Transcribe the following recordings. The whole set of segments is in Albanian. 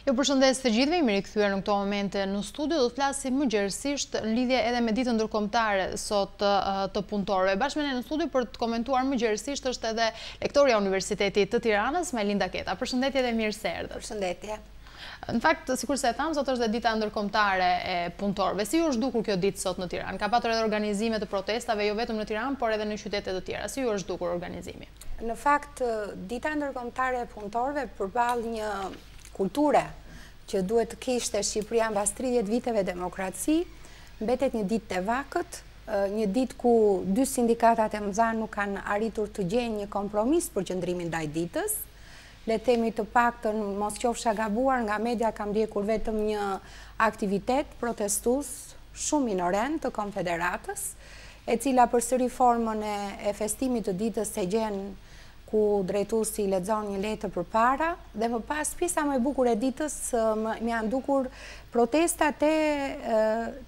Ju përshëndes të gjithëve, jemi rikthyer në këto momente në studio, do të flasim më gjerësisht në lidhje edhe me ditën ndërkombëtare sot të punëtorëve. Bashkë me ne në studio për të komentuar më gjerësisht është edhe lektoria e Universitetit të Tiranës, Majlinda Keta. Përshëndetje dhe mirë se erdhët. Përshëndetje. Në fakt, sikur se e tham, sot është dhe dita ndërkombëtare e punëtorëve. Si ju është dukur kjo ditë sot në Tiranë? Ka patur edhe organizime të protestave, jo vetëm në Tiranë, por edhe në qytete të tjera. Si ju është dukur organizimi? Në fakt, dita ndërkombëtare e punëtorëve përballë një kulture që duhet të kishte Shqipëria mbas 30 viteve demokraci, mbetet një ditë të vakët, një ditë ku dy sindikatat e mëdha nuk kanë arritur të gjejnë një kompromis për qëndrimin ndaj ditës. Le të themi të paktën, mos qofsha gabuar, nga media kam ndjekur vetëm një aktivitet protestues shumë minorent të Konfederatës, e cila përsëri formën e festimit të ditës se gjen ku drejtuesi lexon një letër përpara, dhe më pas pjesa më e bukur e ditës më janë dukur protestat e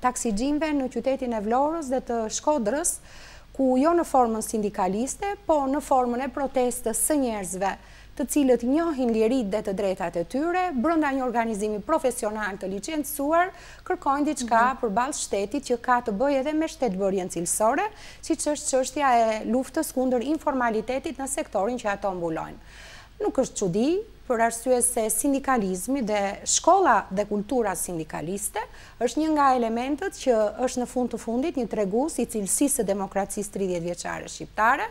taksixhinëve në qytetin e Vlorës dhe të Shkodrës, ku jo në formën sindikaliste, po në formën e protestës së njerëzve të cilët njohin lirit dhe të drejtat e tyre, brenda një organizimi profesional të licencuar, kërkojnë diçka përballë shtetit që ka të bëjë edhe me shtetbërjen cilësore, siç është çështja e luftës kundër informalitetit në sektorin që ato mbulojnë. Nuk është çudi, për arsye se sindikalizmi dhe shkolla dhe kultura sindikaliste është një nga elementët që është në fund të fundit një tregues i cilësisë së demokracisë 30 vjeçare shqiptare,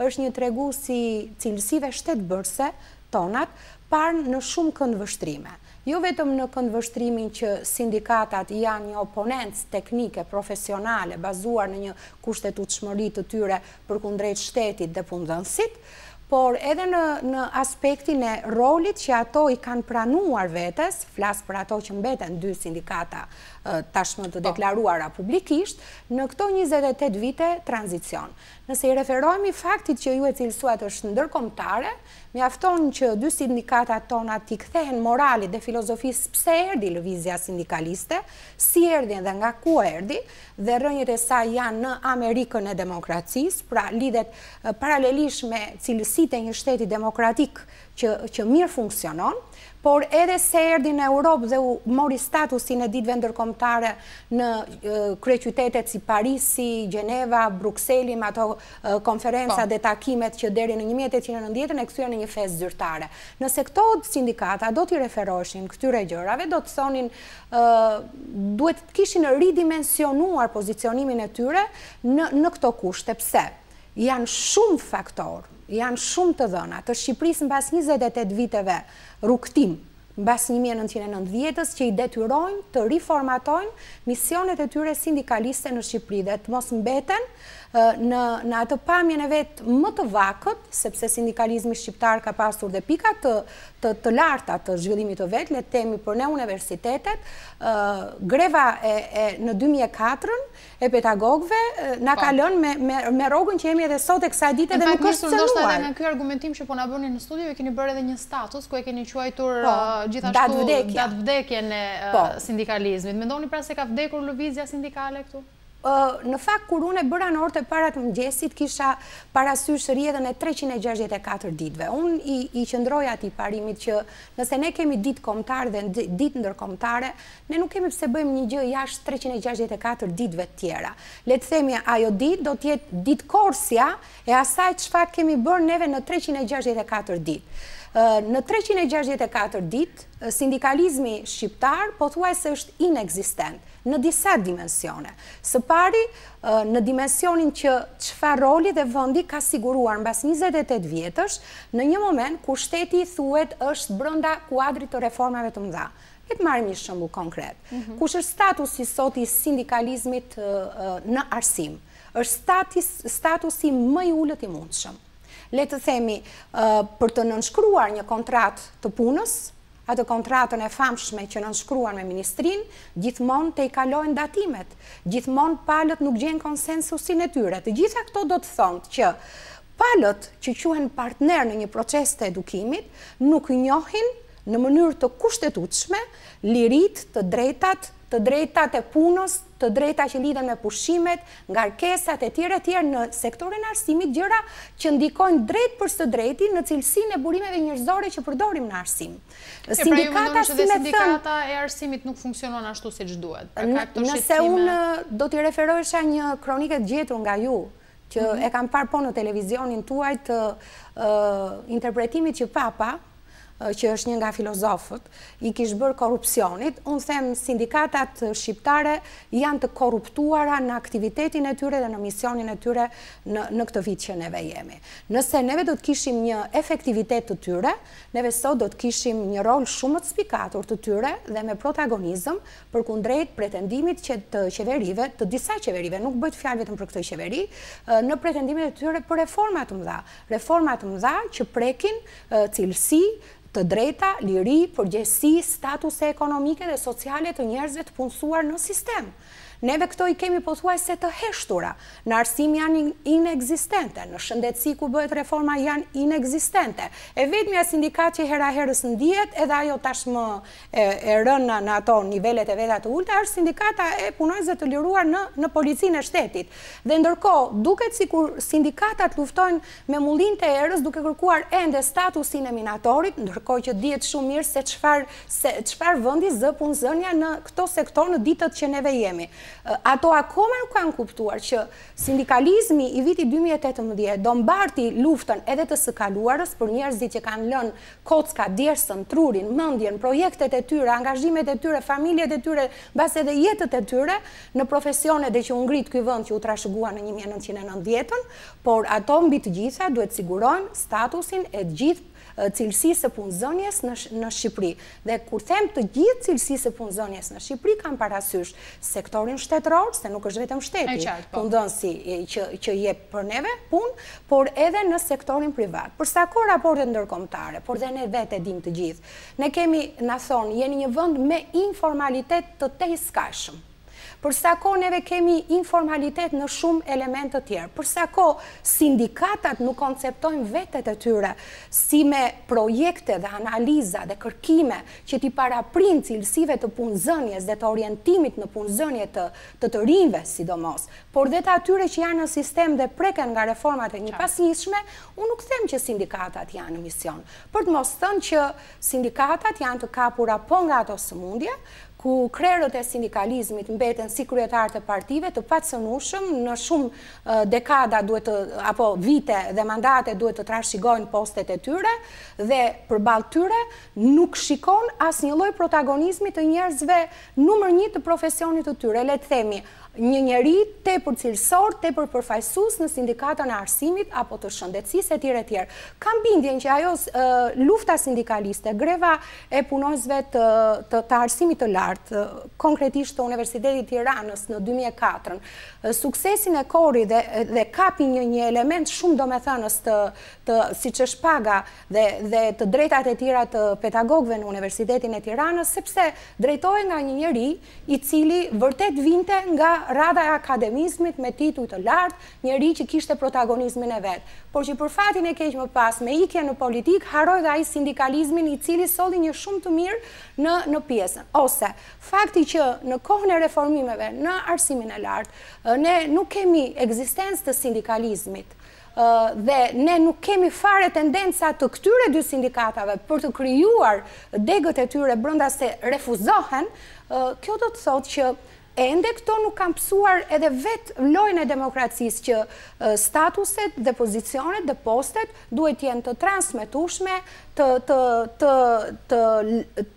është një tregues i cilësive shtetbërëse tonat, parë në shumë këndvështrime. Jo vetëm në këndvështrimin që sindikatat janë një oponencë teknike, profesionale, bazuar në një kushtetutshmëri të tyre përkundrejt shtetit dhe punëdhënësit, por edhe në aspektin e rolit që ato i kanë pranuar vetes, flas për ato që mbeten dy sindikata tashmë të deklaruara publikisht, në këto 28 vite tranzicion. Nëse i referohemi faktit që ju e cilësuat është ndërkombëtare, mjafton që dy sindikatat tona t'i kthehen moralit dhe filozofisë pse erdhi lëvizja sindikaliste, si erdhi dhe nga ku erdhi, dhe rrënjët e saj janë në Amerikën e demokracisë, pra lidhet paralelisht me cilësitë e një shteti demokratik që mirë funksionon, por edhe se erdhi në Europë dhe u mori statusin e ditëve ndërkombëtare në kryeqytetet si Parisi, Gjeneva, Brukseli, me ato konferenca dhe takimet që deri në 1890 e kthyen në një festë zyrtare. Nëse këto sindikata do t'i referoheshin këtyre gjërave, do të thonin duhet të kishin ridimensionuar pozicionimin e tyre në këto kushte. Pse? Janë shumë faktorë, janë shumë të dhëna të Shqipërisë mbas 28 viteve rrugtim, mbas 1990-s, që i detyrojnë të riformatojnë misionet e tyre sindikaliste në Shqipëri dhe të mos mbeten në atë pamjen e vetë më të vakët, sepse sindikalizmi shqiptar ka pasur dhe pika të larta të zhvillimit të vetë, le të themi për ne universitetet, greva në 2004 e pedagogëve na ka lënë me rrogën që jemi edhe sot e kësaj dite dhe nuk është cënuar. Ndoshta edhe nga ky argumentim që po na bëni në studio, e keni bërë edhe një status ku e keni quajtur gjithashtu datë vdekjen e sindikalizmit. Mendoni pra se ka vdekur lëvizja sindikale këtu? Në fakt, kur unë e bëra në orët e para të mëngjesit, kisha parasysh rrjedhën e 364 ditëve. Unë i qëndroja atij parimit që nëse ne kemi ditë kombëtare dhe ditë ndërkombëtare, ne nuk kemi pse bëjmë një gjë jashtë 364 ditëve të tjera. Le të themi ajo ditë do të jetë ditë korsja e asaj çfarë kemi bërë neve në 364 ditë. Në 364 ditë, sindikalizmi shqiptar pothuajse është inekzistent në disa dimensione. Së pari, në dimensionin që çfarë roli dhe vendi ka siguruar mbas 28 vjetësh, në një moment ku shteti thuhet është brenda kuadrit të reformave të mëdha. Le të marrim një shembull konkret. Kush është statusi sot i sindikalizmit në arsim? Është statusi më i ulët i mundshëm. Le të themi, për të nënshkruar një kontratë të punës, atë kontratën e famshme që nënshkruan me ministrinë, gjithmonë te i kalojnë datimet, gjithmonë palët nuk gjenë konsensusin e tyre. Të gjitha këto do të thonë që palët që quhen partner në një proces të edukimit nuk njohin në mënyrë të kushtetutshme lirit të drejtat e punës të drejta që lidhen me pushimet, ngarkesat e tjera në sektorin arsimit, gjëra që ndikojnë drejt për së drejti në cilësinë e burimeve njerëzore që përdorim në arsim. Sindikata, si me thënë, sindikata e arsimit nuk funksionon ashtu siç duhet. Nëse unë do t'i referohesha një kronike të gjetur nga ju, që e kam parë po në televizionin tuaj të interpretimit që Papa, që është një nga filozofët, i kishë bërë korupcionit, unë them sindikatat shqiptare janë të korruptuara në aktivitetin e tyre dhe në misionin e tyre në këtë vit që neve jemi. Nëse neve do të kishim një efektivitet të tyre, neve sot do të kishim një rol shumë të spikatur të tyre dhe me protagonizëm për kundrejt pretendimit që të qeverive, të disa qeverive, nuk bëjt fjalë vetëm për këtë qeveri, në pretendimit e tyre për reformat të mëdha. Reformat të mëdha që prekin cilësi, të drejta, liri, përgjegjësi, statuse ekonomike dhe sociale të njerëzve të punësuar në sistem. Neve këto i kemi pothuajse të heshtura, në arsim janë inekzistente, në shëndetësi ku bëhet reforma janë inekzistente. E vetmja sindikat që hera herës ndihet, edhe ajo tashmë e rënë në ato nivelet e veta të ulta, është sindikata e punojësve të liruar në policinë e shtetit. Dhe ndërkohë, duket sikur sindikatat luftojnë me mullin të erës duke kërkuar ende statusin e minatorit, ndërkohë që dihet shumë mirë se çfarë vendi zë punëzënia në këto sektor në ditët që neve jemi. Ato akoma nuk kanë kuptuar që sindikalizmi i vitit 2018 do mbarti luftën edhe të së kaluarës për njerëzit që kanë lënë kocka, djersën, trurin, mendjen, projektet e tyre, angazhimet e tyre, familjet e tyre, mbas edhe jetët e tyre në profesione dhe që u ngrit ky vend që u trashëgua në 1990-ën, por ato mbi të gjitha duhet sigurojnë statusin e gjithë cilësisë së punëzënies në Shqipëri. Dhe kur them të gjithë cilësisë së punëzënies në Shqipëri, kam parasysh sektorin shtetëror, se nuk është vetëm shteti, punëdhënësi që jep për neve punë, por edhe në sektorin privat. Për sa kohë raportet ndërkombëtare, por dhe ne vetë e dim të gjithë, ne kemi, na thonë, jeni një vend me informalitet të tejskashëm. Për sa kohë neve kemi informalitet në shumë elementë të tjerë. Për sa kohë sindikatat nuk konceptojnë vetet e tyre si me projekte dhe analiza dhe kërkime që t'i paraprin cilësive të punëzënjes dhe të orientimit në punëzënje të rinjve sidomos, por dhe të atyre që janë në sistem dhe preken nga reformat e një pasnjëshme, unë nuk them që sindikatat janë në mision. Për të mos thënë që sindikatat janë të kapura po nga ato sëmundje, ku krerët e sindikalizmit mbeten si kryetarët e partive të pacënueshëm në shumë dekada apo vite dhe mandate duhet të trashëgojnë postet e tyre dhe përballë tyre nuk shikon asnjë lloj protagonizmi të njerëzve numër 1 të profesionit të tyre. Le të themi, një njeri tepër cilësor, tepër përfaqësues në sindikatën e arsimit apo të shëndetësisë etj. Kam bindjen që ajo lufta sindikaliste, greva e punojësve të arsimit të lartë, konkretisht të Universitetit të Tiranës në 2004, suksesin e Kori dhe kapi një element shumë domethënës siç është paga dhe të drejtat e tjera të pedagogëve në Universitetin e Tiranës, sepse drejtohej nga një njeri i cili vërtet vinte nga rada e akademizmit me titull të lartë, njeri që kishte protagonizmin e vetë. Por që për fatin e keq më pas, me ikje në politik, haroj dhe ai sindikalizmin i cili solli një shumë të mirë në pjesën. Ose, fakti që në kohën e reformimeve në arsimin e lartë, ne nuk kemi ekzistencë të sindikalizmit, dhe ne nuk kemi fare tendenca të këtyre dy sindikatave për të krijuar degët e tyre brenda se refuzohen, kjo do të thotë që ende këto nuk kanë pësuar edhe vetë lojën e demokracisë që statuset dhe pozicionet dhe postet duhet jenë të transmetueshme,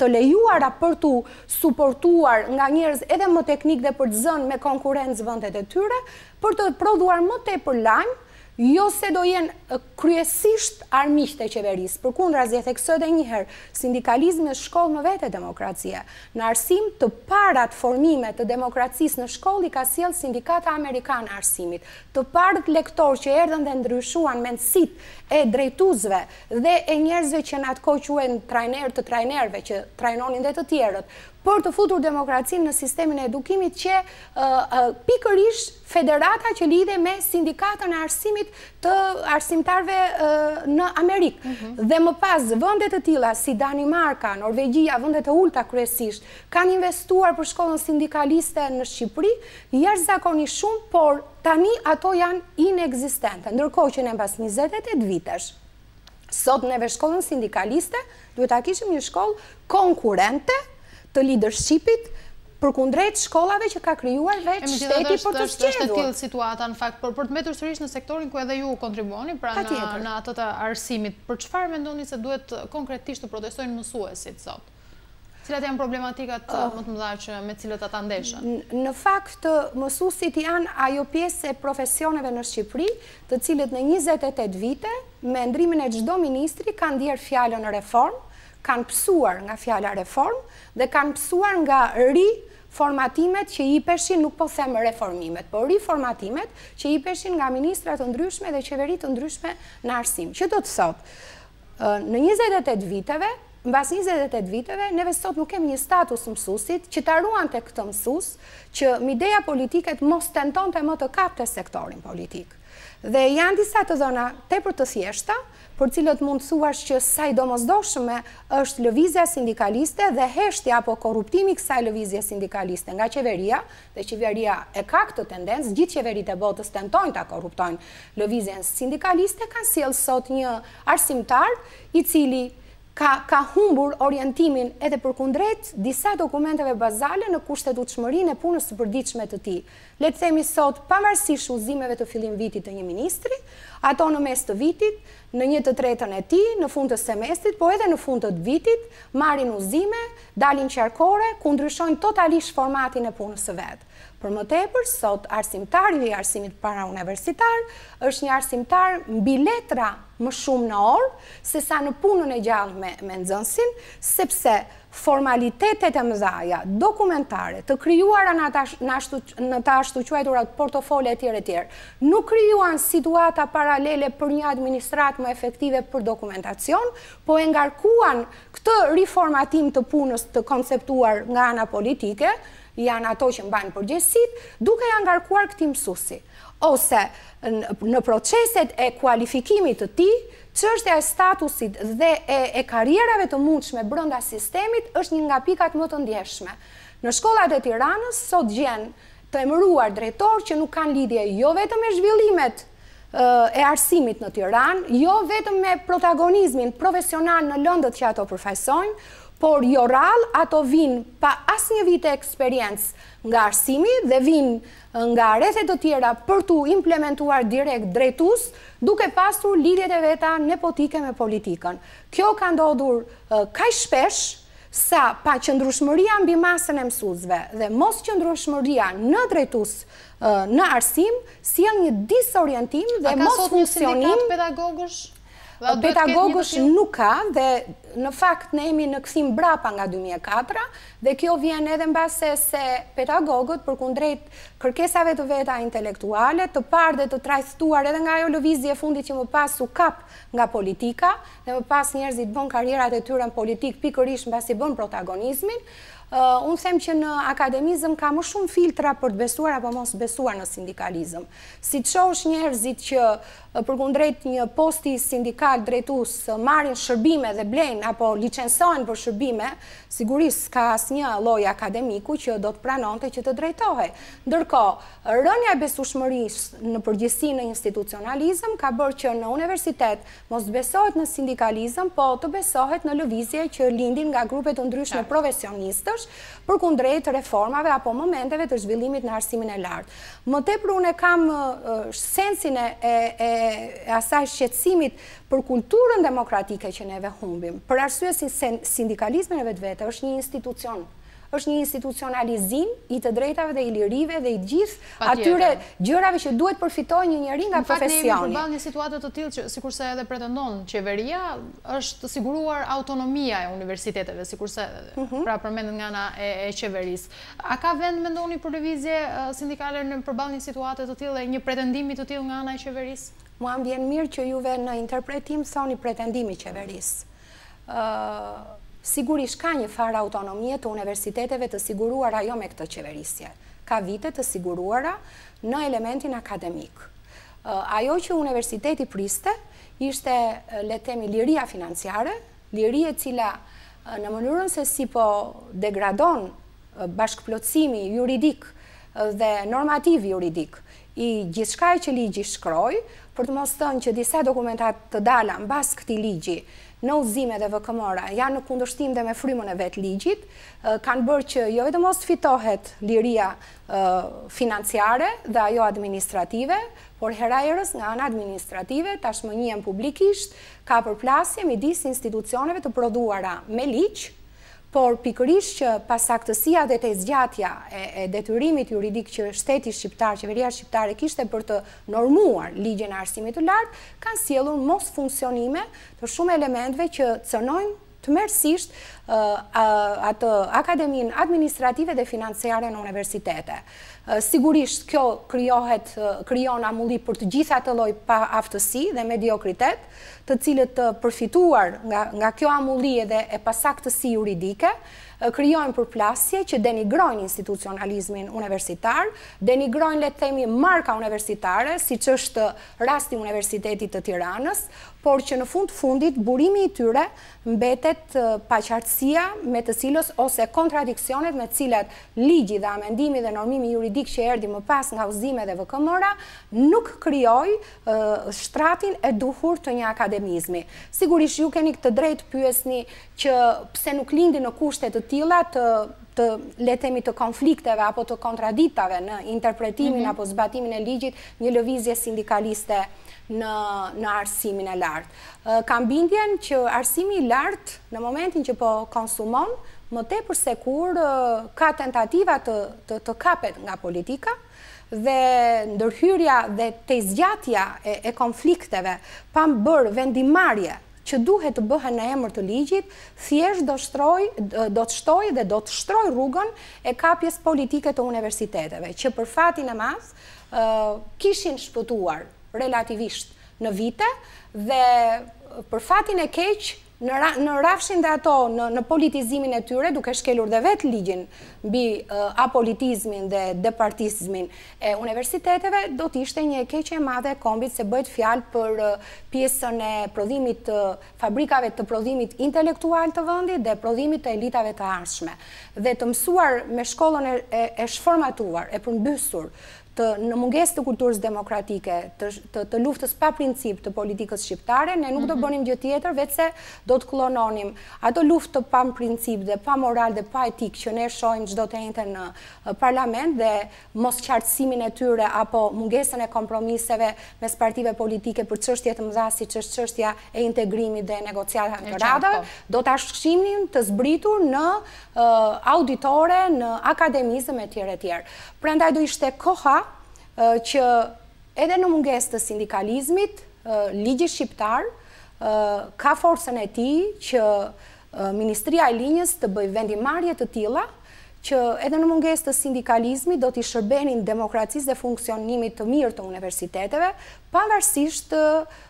të lejuara për të suportuar nga njerëz edhe më teknik dhe për të zënë me konkurrencë vendet e tyre, për të prodhuar më tepër lajm, jo se do jenë kryesisht armiqtë e qeverisë. Përkundrazi, e theksoj edhe një herë, sindikalizmi është shkollë më vete demokracia. Në arsim të parat formime të demokracisë në shkollë i ka sjellë Sindikata Amerikane e Arsimit. Të parët lektorë që erdhën dhe ndryshuan mendësitë e drejtuesve dhe e njerëzve që në atë kohë quhen trajnerë të trajnerëve që trajnonin dhe të tjerët, për të futur demokracinë në sistemin e edukimit që pikërisht federata që lidhe me sindikatën e arsimit të arsimtarve në Amerikë. Dhe më pas, vëndet të tilla si Danimarka, Norvegjia, vëndet e ulta kryesisht, kanë investuar për shkollën sindikaliste në Shqipëri, jashtëzakonisht shumë, por tani ato janë inekzistente, ndërkohë që ne pas 28 vitesh, sot neve shkollën sindikaliste, duhet ta kishim një shkollë konkurrente të leadershipit përkundrejt shkollave që ka krijuar veç shteti për të zgjedhur. Është e tillë situata në fakt, por për të mbetur sërish në sektorin ku edhe ju kontribuoni, pra në atë të arsimit, për çfarë mendoni se duhet konkretisht të protestojnë mësuesit sot? Cilat janë problematikat më të mëdha me cilët ata ndeshën? Në fakt, mësuesit janë ajo pjesë e profesioneve në Shqipëri, të cilët në 28 vite, me ndrimin e çdo ministri, kanë ndier fjalën reform, kanë pësuar nga fjala reform dhe kanë pësuar nga riformatimet që i peshin, nuk po them reformimet, por riformatimet që i peshin nga ministrat të ndryshme dhe qeverit të ndryshme në arsim. Që do të thotë, në 28 viteve, mbas 28 viteve, neve sot nuk kemi një status mësuesit që ta ruan tek këtë mësues që mideja politike të mos tentonte më të kapte sektorin politik. Dhe janë disa të dhëna tepër të thjeshta, për cilët mund të thuash që sa i domosdoshme është lëvizja sindikaliste dhe heshtja apo korruptimi kësaj lëvizje sindikaliste nga qeveria, dhe qeveria e ka këtë tendencë, gjithë qeveritë e botës tentojnë ta korruptojnë lëvizjen sindikaliste, kanë sjellë sot një arsimtar i cili ka humbur orientimin edhe përkundrejt disa dokumenteve bazale në kushtetutshmërinë e punës së përditshme të tij. Le të themi sot, pavarësisht udhëzimeve të fillim vitit të një ministri, ato në mes të vitit, në 1/3 e tij, në fund të semestrit, po edhe në fund të vitit, marrin udhëzime, dalin qarkore, ku ndryshojnë totalisht formatin e punës së vet. Për më tepër, sot arsimtari i arsimit parauniversitar është një arsimtar mbi letra më shumë në orë, sesa në punën e gjallë me nxënësin, sepse formalitetet e mëdhaja, dokumentare, të krijuara në të ashtu quajturat portofole e tjerë, nuk krijuan situata paralele për një administratë më efektive për dokumentacion, po e ngarkuan këtë riformatim të punës të konceptuar nga ana politike, janë ato që mbajnë përgjegjësitë, duke ja ngarkuar këtij mësuesi. Ose në proceset e kualifikimit të tij, çështja e statusit dhe e karrierave të mundshme brenda sistemit është një nga pikat më të ndjeshme. Në shkollat e Tiranës sot gjen të emëruar drejtor që nuk kanë lidhje jo vetëm me zhvillimet e arsimit në Tiranë, jo vetëm me protagonizmin profesional në lëndët që ato përfaqësojnë, por jo rrallë ato vinë pa asnjë vit eksperiencë nga arsimi dhe vinë nga rrethet të tjera për tu implementuar direkt drejtues, duke pasur lidhjet e veta nepotike me politikën. Kjo ka ndodhur kaq shpesh sa pa qëndrueshmëria mbi masën e mësuesve dhe mos qëndrueshmëria në drejtues në arsim sjell një disorientim dhe mos funksionim. Ka sot një sindikat pedagogësh? Pedagogësh nuk ka dhe në fakt ne jemi në kthim brapa nga 2004 dhe kjo vjen edhe mbase se pedagogët përkundrejt kërkesave të veta intelektuale, të parë dhe të trajtuar edhe nga ajo lëvizje e fundit që më pas u kap nga politika dhe më pas njerëzit bën karrierat e tyre në politik pikërisht mbasi bën protagonizmin. Unë them që në akademizëm ka më shumë filtra për të besuar apo mos besuar në sindikalizëm. Si të shohësh njerëzit që përkundrejt një posti sindikal drejtues marrin shërbime dhe blejnë apo licencohen për shërbime, sigurisht ka asnjë lloj akademiku që do të pranonte që të drejtohej. Ndërkohë, rënja e besueshmërisë në përgjithësi në institucionalizëm ka bërë që në universitet mos besohet në sindikalizëm, po të besohet në lëvizje që lindin nga grupe të ndryshme profesionistësh përkundrejt reformave apo momenteve të zhvillimit në arsimin e lartë. Më tepër unë kam sensin e asaj shqetësimit për kulturën demokratike që neve humbim. Për arsye si sindikalizmi në vetvete është një institucion, është një institucionalizim i të drejtave dhe i lirive dhe i gjithë atyre gjërave që duhet përfitojë një njeri nga profesioni. Në fakt ne jemi përballë një situatë të tillë që sikurse edhe pretendon qeveria, është siguruar autonomia e universiteteve, sikurse pra përmendet nga ana e qeverisë. A ka vend mendoni për lëvizje sindikale në përballë një situate të tillë, një pretendimi të tillë nga ana e qeverisë? Mua më vjen mirë që juve në interpretim thoni pretendimi qeverisë. sigurisht ka një farë autonomie të universiteteve të siguruara jo me këtë qeverisje. Ka vite të siguruara në elementin akademik. Ajo që universiteti priste ishte, le të themi, liria financiare, liria e cila në mënyrën se si po degradon bashkëplotësimi juridik dhe normativ juridik i gjithçka që ligji shkroi, për të mos thënë që disa dokumentat të dala mbas këtij ligji në udhëzime dhe VKM-ra janë në kundërshtim dhe me frymën e vet ligjit, kanë bërë që jo vetëm mos fitohet liria financiare dhe ajo administrative, por herajërës nga ana administrative, tashmë njihen publikisht, ka përplasje midis institucioneve të prodhuara me ligj, por pikërisht që pasaktësia dhe të zgjatja e detyrimit juridik që shteti shqiptar, qeveria shqiptare kishte për të normuar ligjin e arsimit të lartë, kanë sjellur mos funksionime të shumë elementeve që cënojnë tmerrsisht atë akademinë administrative dhe financiare në universitete. Sigurisht kjo krijon amulli për të gjitha të lloj pa aftësi dhe mediokritet, të cilët të përfituar nga kjo amulli dhe e pasaktësi juridike, krijojnë përplasje që denigrojnë institucionalizmin universitar, denigrojnë, le të themi, marka universitare, siç është rasti Universitetit të Tiranës, por që në fundit burimi i tyre mbetet paqartësia me të cilës ose kontradiksionet me të cilat ligji dhe amendimi dhe normimi juridik që erdhi më pas nga udhëzime dhe VKM-ra nuk krijoi shtratin e duhur të një akademizmi. Sigurisht ju keni këtë drejt pyesni që pse nuk lindi në kushte të tilla të le të themi të konflikteve apo të kontradiktave në interpretimin apo zbatimin e ligjit një lëvizje sindikaliste në arsimin e lartë. Kam bindjen që arsimi i lartë në momentin që po konsumon, më tepër se kur ka tentativa të kapet nga politika dhe ndërhyrja dhe të zgjatja e konflikteve pa bërë vendimarrje që duhet të bëhen në emër të ligjit, thjesht do të shtojë dhe do të shtrojë rrugën e kapjes politike të universiteteve, që për fatin e madh kishin shpëtuar relativisht në vite dhe për fatin e keq në rafshin dhe ato në politizimin e tyre, duke shkelur dhe vetë ligjin mbi apolitizmin dhe departizmin e universiteteve, do t'ishte një keqje e madhe e kombit se bëhet fjalë për pjesën e prodhimit fabrikave të prodhimit intelektual të vendit dhe prodhimit të elitave të ardhshme. Dhe të mësuar me shkollën e shformatuar, e përmbysur, në mungesë të kulturës demokratike, të luftës pa princip të politikës shqiptare, ne nuk do bënim gjë tjetër, vetëse do të klononim ato luftë të pa princip dhe pa moral dhe pa etik që ne shohim çdo të njëjtën në parlament dhe mos qartësimin e tyre apo mungesën e kompromiseve mes partive politike për çështje të mëdha siç është çështja e integrimit dhe negociatave të radhave, do ta shkrimnim të zbritur në auditore, në akademizëm e tjerë e tjerë. Prandaj do ishte koha që edhe në mungesë të sindikalizmit, ligji shqiptar ka forcën e tij që Ministria e Linjës të bëjë vendimarrje të tilla që edhe në mungesë të sindikalizmit do t'i shërbenin demokracisë dhe funksionimit të mirë të universiteteve, pavarësisht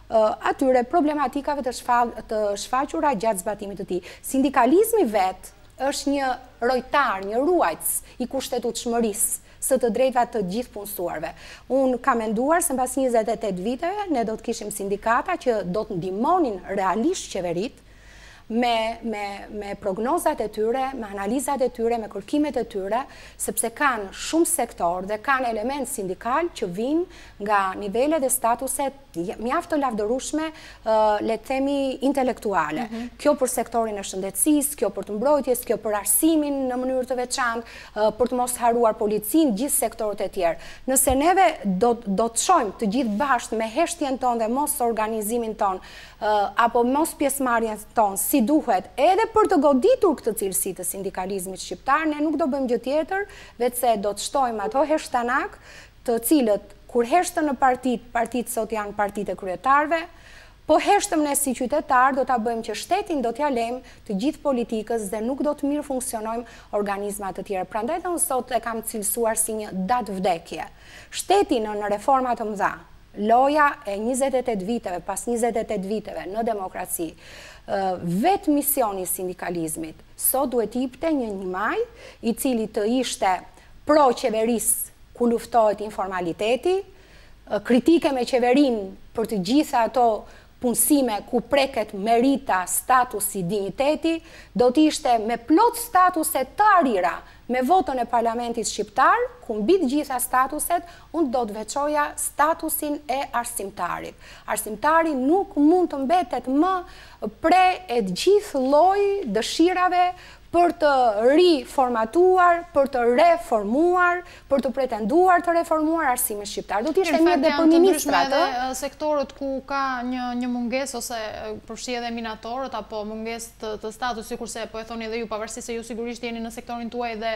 atyre problematikave të shfaqura gjatë zbatimit të tij. Sindikalizmi vetë është një rojtar, një ruajtës i kushtetutshmërisë së të drejtave të gjithë punësuarve. Unë kam menduar se mbas 28 viteve ne do të kishim sindikata që do të ndihmonin realisht qeveritë me prognozat e tyre, me analizat e tyre, me kërkimet e tyre, sepse kanë shumë sektor dhe kanë element sindikal që vinë nga nivelet dhe statuset mjaft të lavdërueshme, le të themi intelektuale. Kjo për sektorin e shëndetësisë, kjo për të mbrojtjes, kjo për arsimin në mënyrë të veçantë, për të mos haruar policinë, gjithë sektorët e tjerë. Nëse neve do të shohim të gjithë bashkë me heshtjen tonë dhe mos organizimin tonë, apo mos pjesëmarrjen tonë si duhet, edhe për të goditur këtë cilësi të sindikalizmit shqiptar, ne nuk do bëjmë gjë tjetër, vetëse do të shtojmë ato heshtanak, të cilët kur heshtën në partitë sot janë partitë e kryetarëve, po heshtëm ne si qytetar, do ta bëjmë që shtetin do t'ja lejmë të gjithë politikës dhe nuk do të mirë funksionojmë organizma të tjera. Prandaj unë sot e kam cilësuar si një datë vdekje. Shteti në reforma të mëdha, loja e 28 viteve, pas 28 viteve në demokraci, vetë misioni sindikalizmit, sot duhet jepte një maj i cili të ishte pro qeveris ku luftohet informaliteti, kritike me qeverin për të gjitha ato punësime ku preket merita, statusi, digniteti, do t'ishte me plot statuset të arira, me votën e parlamentit shqiptar, ku mbi të gjitha statuset, unë do të veçoja statusin e arsimtarit. Arsimtari nuk mund të mbetet më pre e gjithë lloj dëshirave për të riformatuar, për të reformuar, për të pretenduar të reformuar arsimin shqiptar. Do t'ishte mirë dhe për ministrat. Edhe sektorët ku ka një mungesë ose përfshi edhe minatorët apo mungesë të status, sikurse po e thoni edhe ju, pavarësisht se ju sigurisht jeni në sektorin tuaj dhe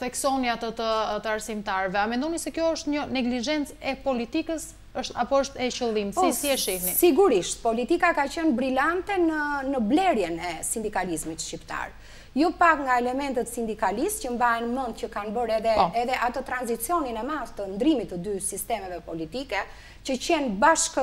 theksoni atë të arsimtarëve. A mendoni se kjo është një neglizhencë e politikës apo është e qëllim? Si e shihni? Sigurisht, politika ka qenë brillante në blerjen e sindikalizmit shqiptar. Jo pak nga elementet sindikalist që mbajnë mend që kanë bërë edhe atë tranzicionin e madh të ndrimit të dy sistemeve politike, që qenë bashkë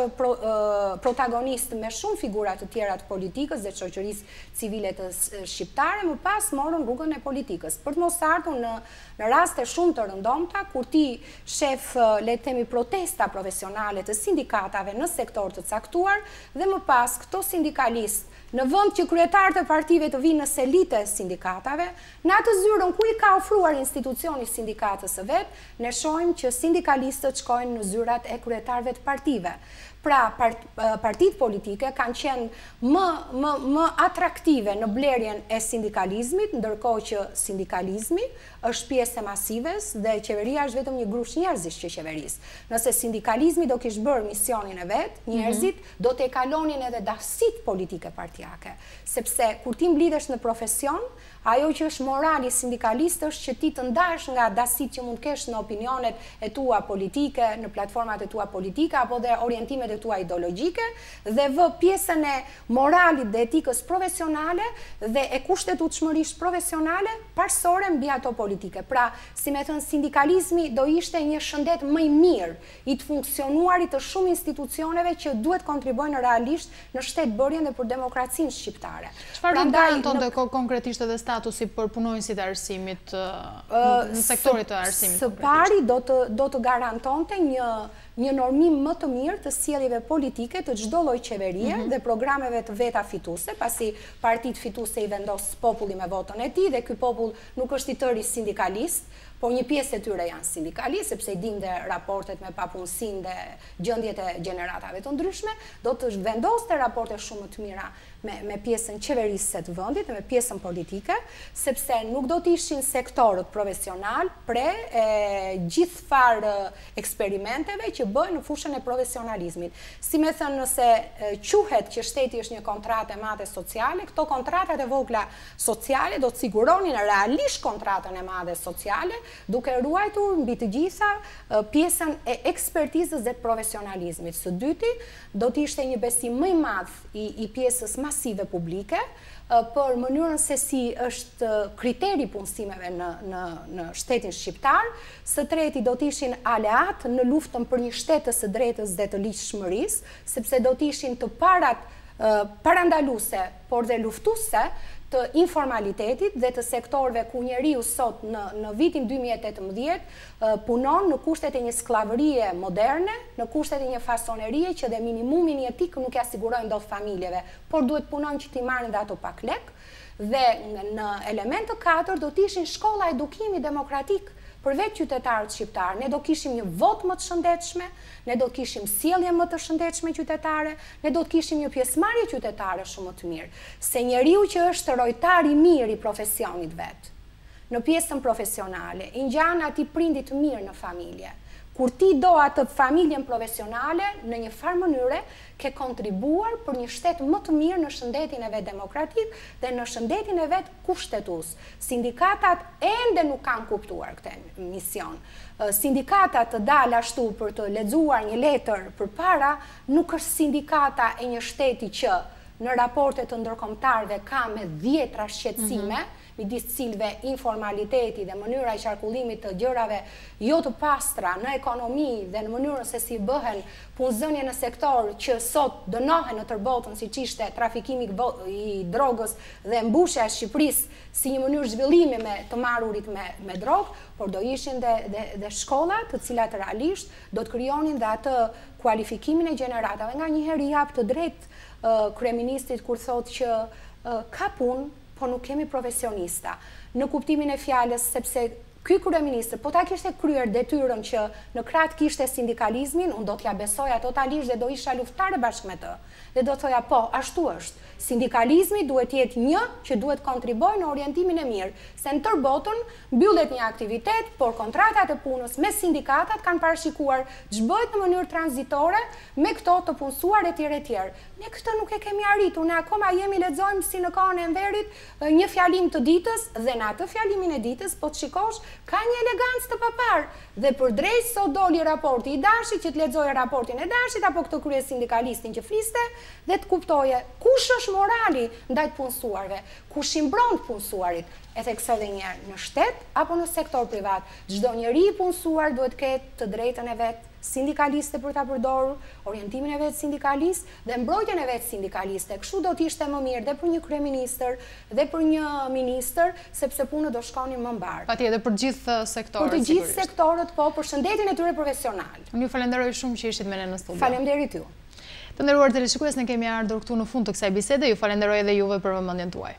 protagonist me shumë figura të tjera të politikës dhe shoqërisë civile të shqiptare, më pas morën rrugën e politikës. Për të mos ardhur në raste shumë të rëndomta, kur ti shef, le të themi, protesta profesionale të sindikatave në sektor të caktuar, dhe më pas këto sindikalistë në vend që kryetarët e partive të vinë në selite sindikatave, në atë zyrën ku i ka ofruar institucioni sindikatës së vet, ne shohim që sindikalistët shkojnë në zyrat e kryetarëve të partive. Pra, partitë politike kanë qenë më atraktive në blerjen e sindikalizmit, ndërkohë që sindikalizmi është pjesë e masives dhe qeveria është vetëm një grush njerëzish që qeveris. Nëse sindikalizmi do kishte bërë misionin e vet, njerëzit do të kalonin edhe dasit politike partijake, sepse kur ti mblidhesh në profesion, ajo që është morali sindikalist është që ti të ndash nga dasit që mund kesh në opinionet e tua politike, në platformat e tua politike, apo dhe orientimet e tua ideologjike, dhe vë pjesën e moralit dhe etikës profesionale dhe e kushtetutshmërisht profesionale parsore mbi ato politike. Pra, si me thënë, sindikalizmi do ishte një shëndet më i mirë i të funksionuarit të shumë institucioneve që duhet kontribuojnë realisht në shtetbërjen dhe për demokracinë shqiptare. Çfarë do garantonte konkretisht edhe statusi për punonjësit e arsimit në sektorit të arsimit? Së pari do të garantonte një normim më të mirë të sjelljeve politike të çdo lloj qeverie dhe programeve të veta fituese, pasi partitë fituese i vendos populli me votën e tij dhe ky popull nuk është i tërë sindikalist, po një pjesë e tyre janë sindikalistë, sepse i dinë dhe raportet me papunësinë dhe gjendjet e gjeneratave të ndryshme, do të vendoste raporte shumë të mira me pjesën qeverisë të vendit, me pjesën politike, sepse nuk do të ishin sektorët profesional pre gjithë farë eksperimenteve që bëjnë në fushën e profesionalizmit. Si me thënë, nëse quhet që shteti është një kontratë e madhe sociale, këto kontratat e vogla sociale do të siguronin realisht kontratën e madhe sociale, duke ruajtur mbi të gjitha pjesën e ekspertizës dhe profesionalizmit. Së dyti, do të ishte një besim më i madh i pjesës masive publike për mënyrën se si është kriteri punësimeve në shtetin shqiptar. Së treti, do të ishin aleat në luftën për një shtet të së drejtës dhe të ligjshmërisë, sepse do të ishin të parat parandaluese, por dhe luftuese të informalitetit dhe të sektorëve ku njeriu sot në vitin 2018 punon në kushtet e një skllavërie moderne, në kushtet e një fasonerie që dhe minimumin jetik nuk ja sigurojnë dot familjeve, por duhet punon që t'i marrin dhe ato pak lek. Dhe në element të katër do t'ishin shkolla edukimi demokratik për vetë qytetarët shqiptarë. Ne do kishim një vot më të shëndetshme, ne do kishim sjellje më të shëndetshme qytetare, ne do të kishim një pjesëmarrje qytetare shumë më të mirë. Se njeriu që është rojtar i mirë i profesionit vet, në pjesën profesionale, i ngjan atij prindit të mirë në familje. Kur ti do atë familjen profesionale, në një farë mënyre, ke kontribuar për një shtet më të mirë në shëndetin e vet demokratik dhe në shëndetin e vet kushtetues. Sindikatat ende nuk kanë kuptuar këtë mision. Sindikatat të dalë ashtu për të lexuar një letër përpara nuk është sindikata e një shteti që në raportet të ndërkombëtarëve ka me 10 shqetësime, midis cilëve informaliteti dhe mënyra i qarkullimit të gjërave jo të pastra në ekonomi dhe në mënyrën se si bëhen punëzënje në sektor që sot dënohen në tërbotën, si që ishte trafikimi i drogës dhe mbushja e Shqipërisë si një mënyrë zhvillimi me të marrurit me drogë, por do ishin dhe shkollat të cilat realisht do të krijonin dhe atë kualifikimin e gjeneratave. Nga njëherë i jap të drejtë kryeministit kur thotë që ka punë, po nuk kemi profesionista. Në kuptimin e fjalës, sepse ky kryeministër, po ta kishte kryer detyrën që në krah kishte sindikalizmin, unë do t'ja besoja totalisht dhe do isha luftare bashkë me të. Dhe do thoja, po, ashtu është. Sindikalizmi duhet jetë një që duhet kontriboj në orientimin e mirë, se në tërbotën mbyllet një aktivitet, por kontratat e punës me sindikatat kanë parashikuar ç'bëhet në mënyrë tranzitore me këto të punësuar e tjerë. Ne këtë nuk e kemi arritur, ne akoma lexojmë si në kohën e Enverit një fjalim të ditës dhe në atë fjalimin e ditës, po të shikosh, ka një elegancë të papar. Dhe përdrejt sot doli raporti i Dashit që të lexoje raportin e Dashit apo këtë krye sindikalistin që fliste dhe të kuptoje kush është morali ndaj punësuarve, kush i mbron punësuarit, e thekso edhe një herë, në shtet apo në sektor privat. Çdo njeri i punësuar duhet ketë të drejtën e vet sindikaliste për ta përdorur, orientimin e vet sindikalist dhe mbrojtjen e vet sindikaliste. Kështu do të ishte më mirë dhe për një kryeministër dhe për një ministër, sepse punët do shkonin më mbar. Patjetër për gjithë sektorët. Për të gjithë sektorët, po, për shëndetin e tyre profesional. Unë ju falenderoj shumë që ishit me ne në studio. Faleminderit ju. Të nderuar teleshikues, ne kemi ardhur këtu në fund të kësaj bisede. Ju falenderoj edhe juve për vëmendjen tuaj.